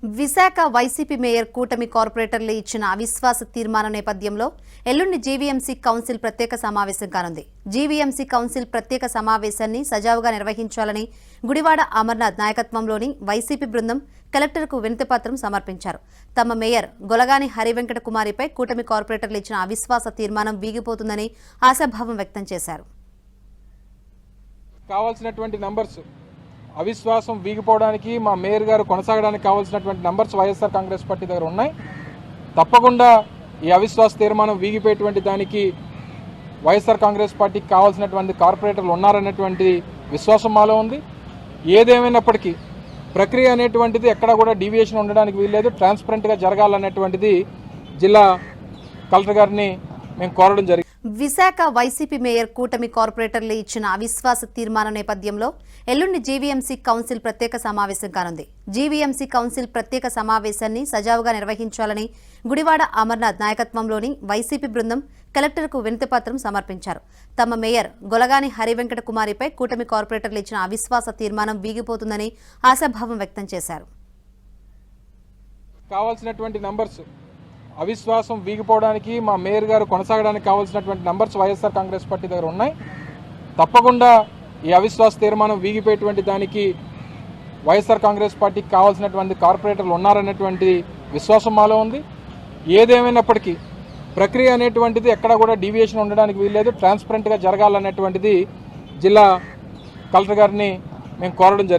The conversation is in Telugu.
విశాఖ వైసీపీ మేయర్ కూటమి కార్పొరేటర్లు ఇచ్చిన అవిశ్వాస తీర్మానం నేపథ్యంలో ఎల్లుండి జీవీఎంసీ కౌన్సిల్ ప్రత్యేక సమావేశం కానుంది. జీవీఎంసీ కౌన్సిల్ ప్రత్యేక సమావేశాన్ని సజావుగా నిర్వహించాలని గుడివాడ అమర్నాథ్ నాయకత్వంలోని వైసీపీ బృందం కలెక్టర్కు వినతిపత్రం సమర్పించారు. తమ మేయర్ గొలగాని హరివెంకట కుమారిపై కూటమి కార్పొరేటర్లు ఇచ్చిన అవిశ్వాస తీర్మానం వీగిపోతుందని ఆశాభావం వ్యక్తం చేశారు. కావాల్సినటువంటి నంబర్స్ అవిశ్వాసం వీగిపోవడానికి మా మేయర్ గారు కొనసాగడానికి కావాల్సినటువంటి నంబర్స్ వైఎస్ఆర్ కాంగ్రెస్ పార్టీ దగ్గర ఉన్నాయి. తప్పకుండా ఈ అవిశ్వాస తీర్మానం వీగిపోయేటువంటి దానికి వైఎస్ఆర్ కాంగ్రెస్ పార్టీకి కావాల్సినటువంటి కార్పొరేటర్లు ఉన్నారనేటువంటి విశ్వాసం మాలో ఉంది. ఏదేమైనప్పటికీ ప్రక్రియ అనేటువంటిది ఎక్కడా కూడా డీవియేషన్ ఉండడానికి వీల్లేదు. ట్రాన్స్పరెంట్గా జరగాలనేటువంటిది జిల్లా కలెక్టర్ గారిని మేము కోరడం జరిగింది. విశాఖ వైసీపీ మేయర్ కూటమి కార్పొరేటర్లు ఇచ్చిన అవిశ్వాస తీర్మానం నేపథ్యంలో ఎల్లుండి జీవీఎంసీ కౌన్సిల్ ప్రత్యేక సమావేశం కానుంది. జీవీఎంసీ కౌన్సిల్ ప్రత్యేక సమావేశాన్ని సజావుగా నిర్వహించాలని గుడివాడ అమర్నాథ్ నాయకత్వంలోని వైసీపీ బృందం కలెక్టర్కు వినతిపత్రం సమర్పించారు. తమ మేయర్ గొలగాని హరివెంకట కుమారిపై కూటమి కార్పొరేటర్లు ఇచ్చిన అవిశ్వాస తీర్మానం వీగిపోతుందని ఆశాభావం వ్యక్తం చేశారు. కావాల్సినటువంటి నంబర్స్ అవిశ్వాసం వీగిపోవడానికి మా మేయర్ గారు కొనసాగడానికి కావాల్సినటువంటి నంబర్స్ వైఎస్ఆర్ కాంగ్రెస్ పార్టీ దగ్గర ఉన్నాయి. తప్పకుండా ఈ అవిశ్వాస తీర్మానం వీగిపోయేటువంటి దానికి వైఎస్ఆర్ కాంగ్రెస్ పార్టీకి కావాల్సినటువంటి కార్పొరేటర్లు ఉన్నారనేటువంటి విశ్వాసం మాలో ఉంది. ఏదేమైనప్పటికీ ప్రక్రియ అనేటువంటిది ఎక్కడా కూడా డీవియేషన్ ఉండడానికి వీల్లేదు. ట్రాన్స్పరెంట్గా జరగాలనేటువంటిది జిల్లా కలెక్టర్ గారిని మేము కోరడం జరిగింది.